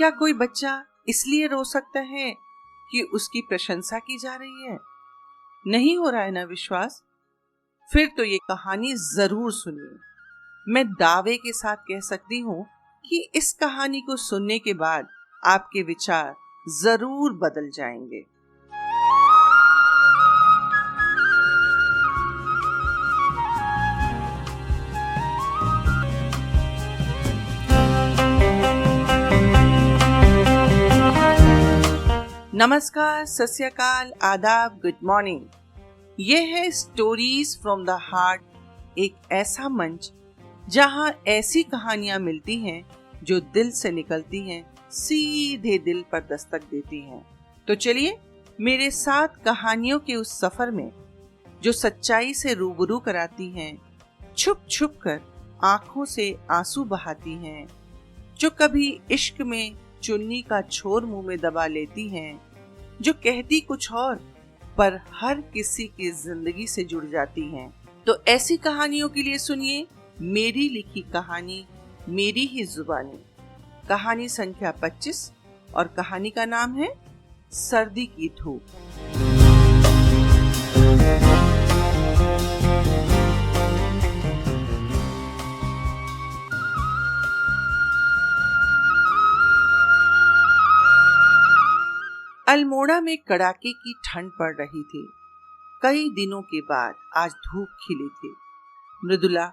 क्या कोई बच्चा इसलिए रो सकता है कि उसकी प्रशंसा की जा रही है? नहीं हो रहा है ना विश्वास? फिर तो ये कहानी जरूर सुनिए। मैं दावे के साथ कह सकती हूँ कि इस कहानी को सुनने के बाद आपके विचार जरूर बदल जाएंगे। नमस्कार, सत श्री अकाल, आदाब, गुड मॉर्निंग। ये है स्टोरीज फ्रॉम द हार्ट, एक ऐसा मंच जहां ऐसी कहानियां मिलती हैं जो दिल से निकलती हैं, सीधे दिल पर दस्तक देती हैं। तो चलिए मेरे साथ कहानियों के उस सफर में जो सच्चाई से रूबरू कराती हैं, छुप छुप कर आंखों से आंसू बहाती हैं, जो कभी इश्क में चुन्नी का छोर मुंह में दबा लेती हैं, जो कहती कुछ और पर हर किसी की जिंदगी से जुड़ जाती हैं। तो ऐसी कहानियों के लिए सुनिए मेरी लिखी कहानी, मेरी ही जुबानी। कहानी संख्या 25 और कहानी का नाम है सर्दी की धूप। अल्मोड़ा में कड़ाके की ठंड पड़ रही थी। कई दिनों के बाद आज धूप खिली थी। मृदुला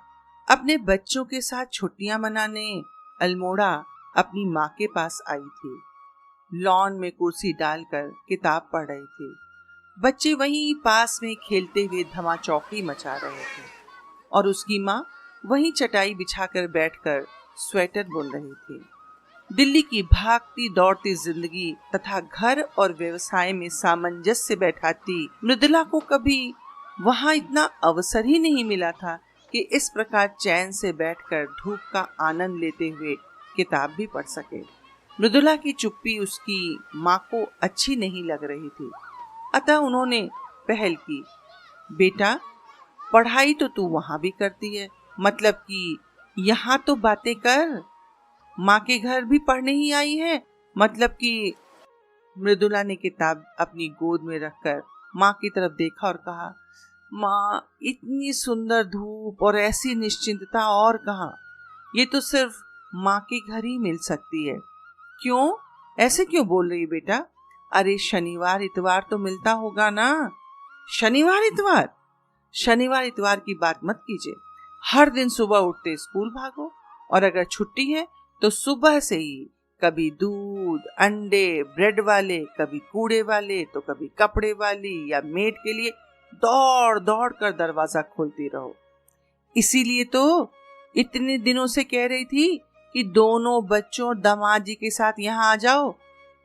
अपने बच्चों के साथ छुट्टियां मनाने अल्मोड़ा अपनी माँ के पास आई थी। लॉन में कुर्सी डालकर किताब पढ़ रहे थे। बच्चे वहीं पास में खेलते हुए धमाचौकी मचा रहे थे और उसकी माँ वहीं चटाई बिछाकर बैठकर स्वेटर बुन रही थी। दिल्ली की भागती दौड़ती जिंदगी तथा घर और व्यवसाय में सामंजस्य बैठाती मृदुला को कभी वहां इतना अवसर ही नहीं मिला था कि इस प्रकार चैन से बैठकर धूप का आनंद लेते हुए किताब भी पढ़ सके। मृदुला की चुप्पी उसकी माँ को अच्छी नहीं लग रही थी, अतः उन्होंने पहल की, बेटा पढ़ाई तो तू वहां भी करती है, मतलब कि यहाँ तो बातें कर, माँ के घर भी पढ़ने ही आई है, मतलब कि। मृदुला ने किताब अपनी गोद में रखकर माँ की तरफ देखा और कहा, माँ इतनी सुंदर धूप और ऐसी निश्चिंतता और कहाँ, ये तो सिर्फ माँ के घर ही मिल सकती है। क्यों, ऐसे क्यों बोल रही बेटा? अरे शनिवार इतवार तो मिलता होगा ना। शनिवार इतवार? शनिवार इतवार की बात मत कीजिए। हर दिन सुबह उठते स्कूल भागो और अगर छुट्टी है तो सुबह से ही कभी दूध, अंडे, ब्रेड वाले, कभी कूड़े वाले, तो कभी कपड़े वाली या मेड के लिए दौड़ दौड़ कर दरवाजा खोलती रहो। इसीलिए तो इतने दिनों से कह रही थी कि दोनों बच्चों दामाद जी के साथ यहाँ आ जाओ,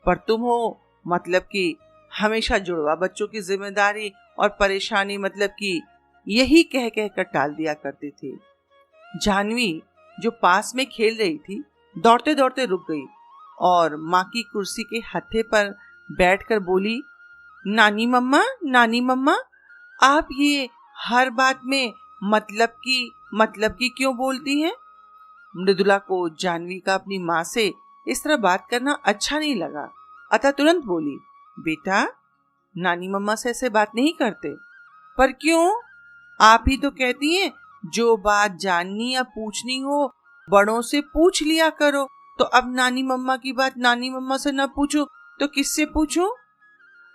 पर तुम हो मतलब कि हमेशा जुड़वा बच्चों की जिम्मेदारी और परेशानी मतलब कि यही कह कह कर टाल दिया करती थी। जानवी जो पास में खेल रही थी दौड़ते दौड़ते रुक गई और माँ की कुर्सी के हत्थे पर बैठकर बोली, नानी मम्मा, आप ये हर बात में मतलब की क्यों बोलती हैं? मृदुला को जानवी का अपनी माँ से इस तरह बात करना अच्छा नहीं लगा, अतः तुरंत बोली, बेटा नानी मम्मा से ऐसे बात नहीं करते। पर क्यों? आप ही तो कहती हैं जो बात जाननी या पूछनी हो बड़ों से पूछ लिया करो, तो अब नानी मम्मा की बात नानी मम्मा से न पूछो तो किससे पूछो?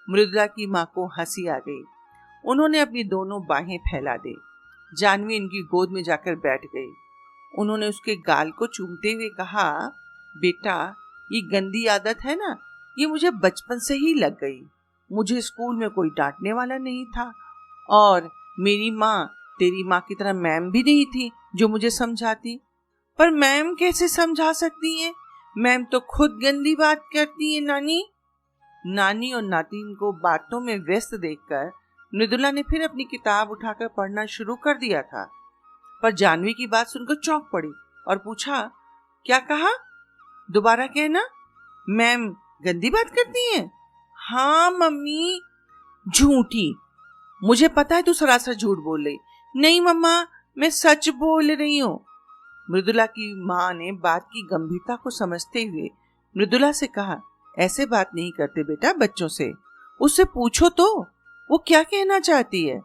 मृदुला की माँ को हंसी आ गई। उन्होंने अपनी दोनों बाहें फैला दी। जानवी इनकी गोद में जाकर बैठ गई। उन्होंने उसके गाल को चूमते हुए कहा, बेटा ये गंदी आदत है ना, ये मुझे बचपन से ही लग गई। मुझे स्कूल में कोई डांटने वाला नहीं था और मेरी माँ तेरी माँ की तरह मैम भी नहीं थी जो मुझे समझाती। पर मैम कैसे समझा सकती हैं? मैम तो खुद गंदी बात करती है। नानी और नातिन को बातों में व्यस्त देखकर मृदुला ने फिर अपनी किताब उठाकर पढ़ना शुरू कर दिया था, पर जानवी की बात सुनकर चौंक पड़ी और पूछा, क्या कहा? दोबारा कहना। मैम गंदी बात करती हैं? हाँ मम्मी। झूठी, मुझे पता है तू सरासर झूठ बोल रही। नहीं मम्मा, मैं सच बोल रही हूँ। मृदुला की माँ ने बात की गंभीरता को समझते हुए मृदुला से कहा, ऐसे बात नहीं करते बेटा बच्चों से, उससे पूछो तो वो क्या कहना चाहती है।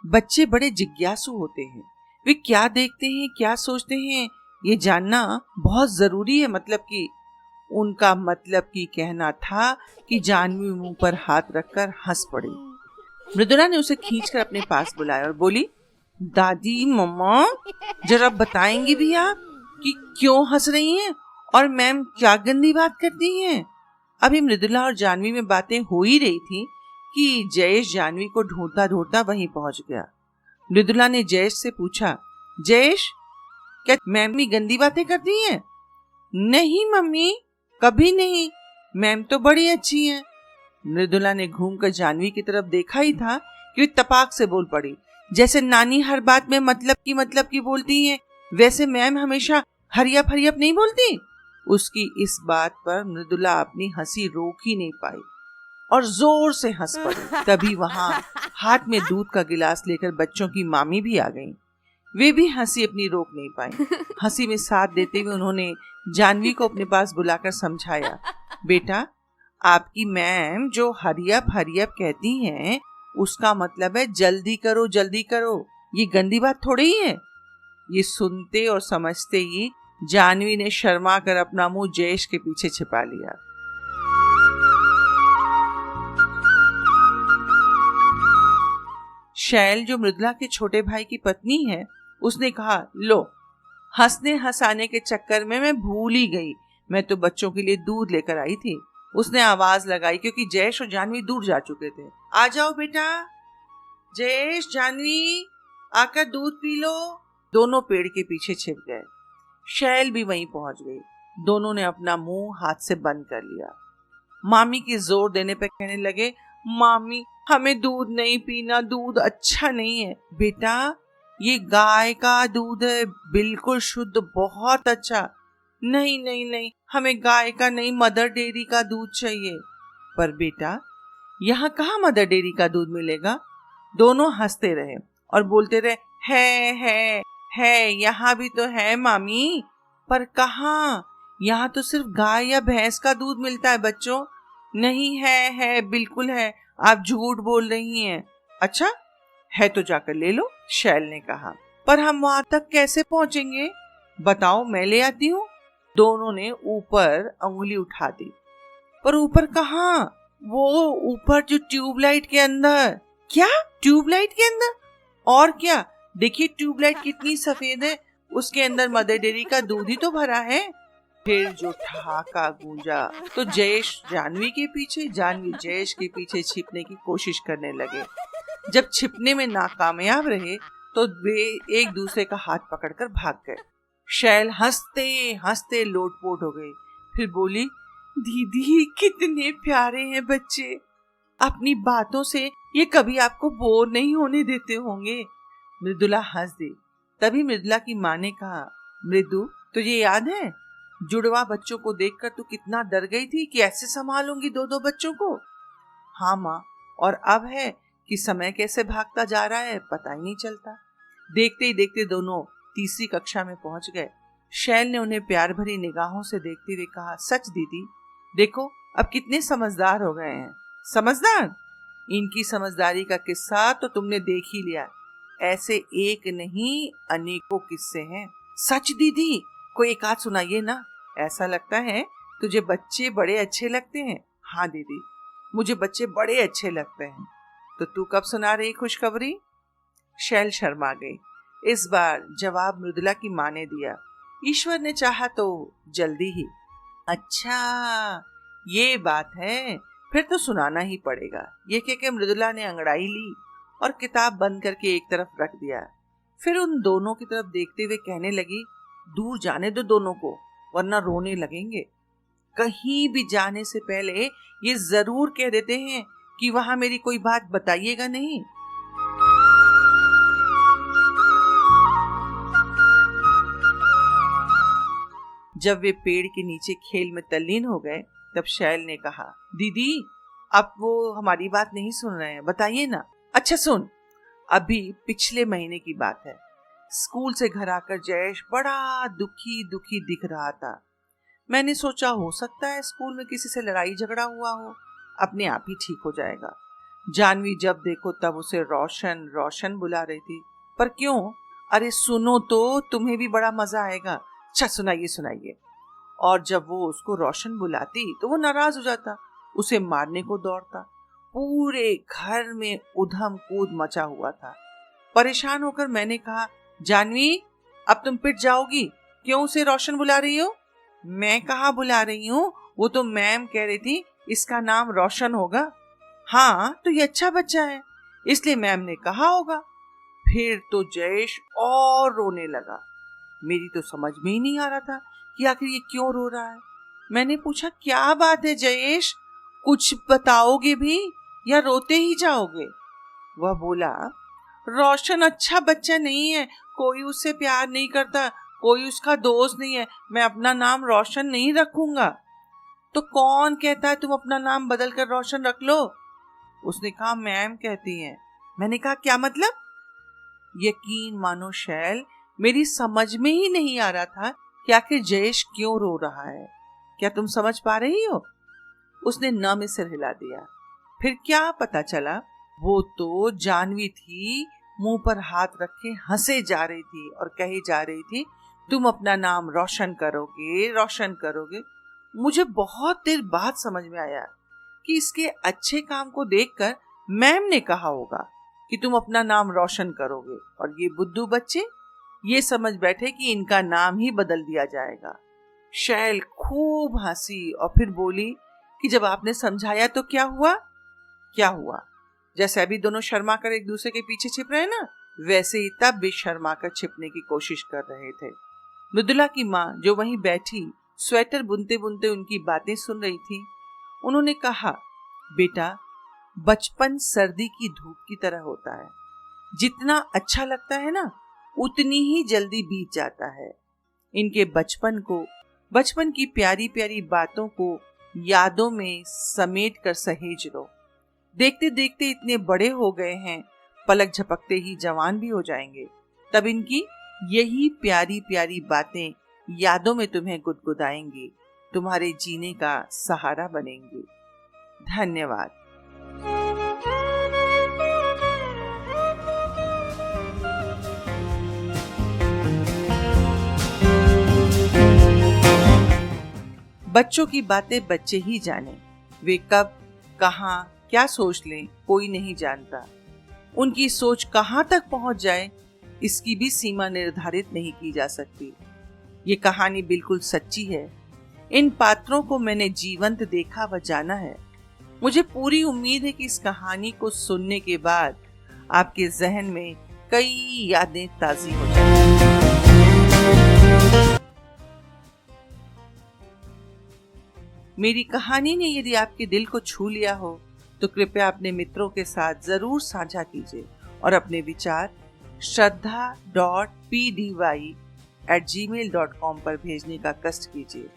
बच्चे बड़े जिज्ञासु होते हैं, वे क्या देखते हैं क्या सोचते हैं ये जानना बहुत जरूरी है। मतलब कि उनका मतलब की कहना था कि जानवी मुंह पर हाथ रखकर हंस पड़ी। मृदुला ने उसे खींचकर अपने पास बुलाया और बोली, दादी मम्मा जरा बताएंगी भी आप कि क्यों हंस रही हैं और मैम क्या गंदी बात करती हैं। अभी मृदुला और जानवी में बातें हो ही रही थी कि जयेश जानवी को ढूंढता ढूंढता वहीं पहुंच गया। मृदुला ने जयेश से पूछा, जयेश क्या मैम भी गंदी बातें करती हैं? नहीं मम्मी, कभी नहीं, मैम तो बड़ी अच्छी हैं। मृदुला ने घूमकर जानवी की तरफ देखा ही था कि वे तपाक से बोल पड़ी, जैसे नानी हर बात में मतलब की बोलती हैं, वैसे मैम हमेशा हरियप हरियप नहीं बोलती। उसकी इस बात पर मृदुला अपनी हंसी रोक ही नहीं पाई और जोर से हंस पड़ी। तभी वहां हाथ में दूध का गिलास लेकर बच्चों की मामी भी आ गईं। वे भी हंसी अपनी रोक नहीं पाई। हंसी में साथ देते हुए उन्होंने जानवी को अपने पास बुलाकर समझाया, बेटा आपकी मैम जो हरियप हरियप कहती हैं उसका मतलब है जल्दी करो जल्दी करो, ये गंदी बात थोड़ी ही है। ये सुनते और समझते ही जानवी ने शर्मा कर अपना मुंह जयेश के पीछे छिपा लिया। शैल जो मृदुला के छोटे भाई की पत्नी है, उसने कहा, लो हंसने हंसाने के चक्कर में मैं भूल ही गई, मैं तो बच्चों के लिए दूध लेकर आई थी। उसने आवाज लगाई क्योंकि जयेश और जानवी दूर जा चुके थे। आ जाओ बेटा, जयेश जानवी आकर दूध पी लो। दोनों पेड़ के पीछे छिप गए। शैल भी वहीं पहुंच गई। दोनों ने अपना मुंह हाथ से बंद कर लिया। मामी की जोर देने पर कहने लगे, मामी हमें दूध नहीं पीना, दूध अच्छा नहीं है। बेटा ये गाय का दूध है, बिल्कुल शुद्ध, बहुत अच्छा। नहीं नहीं नहीं, हमें गाय का नहीं, मदर डेयरी का दूध चाहिए। पर बेटा यहाँ कहाँ मदर डेयरी का दूध मिलेगा। दोनों हंसते रहे और बोलते रहे, है यहाँ भी तो है मामी, पर कहाँ, यहाँ तो सिर्फ गाय या भैंस का दूध मिलता है बच्चों। नहीं है बिल्कुल है, आप झूठ बोल रही हैं। अच्छा है तो जाकर ले लो, शैल ने कहा। पर हम वहां तक कैसे पहुंचेंगे, बताओ मैं ले आती हूँ। दोनों ने ऊपर अंगुली उठा दी। पर ऊपर कहाँ, वो ऊपर जो ट्यूबलाइट के अंदर। क्या ट्यूबलाइट के अंदर? और क्या, देखिए ट्यूबलाइट कितनी सफेद है, उसके अंदर मदर डेयरी का दूध ही तो भरा है। फिर जो ठहाका गूंजा तो जयेश जानवी के पीछे, जानवी जयेश के पीछे छिपने की कोशिश करने लगे। जब छिपने में नाकामयाब रहे तो वे एक दूसरे का हाथ पकड़कर भाग गए। शैल हंसते हंसते लोटपोट हो गई। फिर बोली, दीदी कितने प्यारे हैं बच्चे, अपनी बातों से ये कभी आपको बोर नहीं होने देते होंगे। मृदुला हंस दी। तभी मृदुला की माँ ने कहा, मृदु तुझे याद है जुड़वा बच्चों को देखकर तू कितना डर गई थी कि ऐसे संभालूंगी दो बच्चों को। हाँ माँ, और अब है कि समय कैसे भागता जा रहा है पता ही नहीं चलता। देखते ही देखते दोनों तीसरी कक्षा में पहुंच गए। शैल ने उन्हें प्यार भरी निगाहों से देखते हुए कहा, सच दीदी देखो अब कितने समझदार हो गए हैं। समझदार? इनकी समझदारी का किस्सा तो तुमने देख ही लिया, ऐसे एक नहीं अनेकों किस्से हैं। सच दीदी, कोई एक आध सुनाइए ना, ऐसा लगता है तुझे बच्चे बड़े अच्छे लगते हैं। हाँ दीदी, मुझे बच्चे बड़े अच्छे लगते हैं। तो तू कब सुना रही खुशखबरी? शैल शर्मा गई। इस बार जवाब मृदुला की माँ ने दिया, ईश्वर ने चाहा तो जल्दी ही। अच्छा ये बात है, फिर तो सुनाना ही पड़ेगा। ये कहकर मृदुला ने अंगड़ाई ली और किताब बंद करके एक तरफ रख दिया। फिर उन दोनों की तरफ देखते हुए कहने लगी, दूर जाने दो दोनों को, वरना रोने लगेंगे। कहीं भी जाने से पहले ये जरूर कह देते हैं कि वहां मेरी कोई बात बताइएगा नहीं। जब वे पेड़ के नीचे खेल में तल्लीन हो गए तब शैल ने कहा, दीदी अब वो हमारी बात नहीं सुन रहे हैं, बताइए ना। अच्छा सुन, अभी पिछले महीने की बात है। स्कूल से घर आकर जयेश बड़ा दुखी दुखी दिख रहा था। मैंने सोचा हो सकता है स्कूल में किसी से लड़ाई झगड़ा हुआ हो, अपने आप ही ठीक हो जाएगा। जानवी जब देखो तब उसे रोशन रोशन बुला रही थी। पर क्यों? अरे सुनो तो, तुम्हें भी बड़ा मजा आएगा। अच्छा सुनाइए सुनाइए। और जब वो उसको रोशन बुलाती तो वो नाराज हो जाता, उसे मारने को दौड़ता। पूरे घर में उधम कूद मचा हुआ था। परेशान होकर मैंने कहा, जानवी अब तुम पिट जाओगी, क्यों उसे रोशन बुला रही हो? मैं कहाँ बुला रही हूँ, वो तो मैम कह रही थी इसका नाम रोशन होगा। हाँ तो ये अच्छा बच्चा है, इसलिए मैम ने कहा होगा। फिर तो जयेश और रोने लगा। मेरी तो समझ में ही नहीं आ रहा था कि आखिर ये क्यों रो रहा है। मैंने पूछा, क्या बात है जयेश, कुछ बताओगे भी या रोते ही जाओगे? वह बोला, रोशन अच्छा बच्चा नहीं है, कोई उससे प्यार नहीं करता, कोई उसका दोस्त नहीं है, मैं अपना नाम रोशन नहीं रखूंगा। तो कौन कहता है तुम अपना नाम बदल कर रोशन रख लो? उसने कहा, मैम कहती हैं। मैंने कहा, क्या मतलब? यकीन मानो शैल, मेरी समझ में ही नहीं आ रहा था कि आखिर जयेश क्यों रो रहा है। क्या तुम समझ पा रही हो? उसने न में सिर हिला दिया। फिर क्या पता चला? वो तो जानवी थी, मुंह पर हाथ रखे हंसे जा रही थी और कही जा रही थी, तुम अपना नाम रोशन करोगे, रोशन करोगे। मुझे बहुत देर बाद समझ में आया कि इसके अच्छे काम को देखकर मैम ने कहा होगा कि तुम अपना नाम रोशन करोगे, और ये बुद्धू बच्चे ये समझ बैठे कि इनका नाम ही बदल दिया जाएगा। शैल खूब हंसी और फिर बोली कि जब आपने समझाया तो क्या हुआ? क्या हुआ? जैसे अभी दोनों शर्मा कर एक दूसरे के पीछे छिप रहे हैं ना, वैसे ही तब भी शर्मा कर छिपने की कोशिश कर रहे थे। मृदुला की माँ जो वहीं बैठी स्वेटर बुनते बुनते उनकी बातें सुन रही थी, उन्होंने कहा, बेटा बचपन सर्दी की धूप की तरह होता है, जितना अच्छा लगता है ना उतनी ही जल्दी बीत जाता है। इनके बचपन की प्यारी प्यारी बातों को यादों में समेट कर सहेज लो। देखते देखते इतने बड़े हो गए हैं, पलक झपकते ही जवान भी हो जाएंगे। तब इनकी यही प्यारी प्यारी बातें यादों में तुम्हें गुदगुदाएंगी, तुम्हारे जीने का सहारा बनेंगी। धन्यवाद। बच्चों की बातें बच्चे ही जाने, वे कब कहां क्या सोच लें कोई नहीं जानता। उनकी सोच कहां तक पहुंच जाए इसकी भी सीमा निर्धारित नहीं की जा सकती। ये कहानी बिल्कुल सच्ची है। इन पात्रों को मैंने जीवंत देखा व जाना है। मुझे पूरी उम्मीद है कि इस कहानी को सुनने के बाद आपके जहन में कई यादें ताज़ी हो जाएंगी। मेरी कहानी ने यदि आपके दिल को छू लिया हो तो कृपया अपने मित्रों के साथ जरूर साझा कीजिए और अपने विचार shraddha.pdy@gmail.com पर भेजने का कष्ट कीजिए।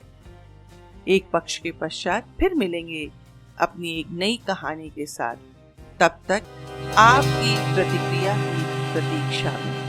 एक पक्ष के पश्चात फिर मिलेंगे अपनी एक नई कहानी के साथ। तब तक आपकी प्रतिक्रिया की प्रतीक्षा में।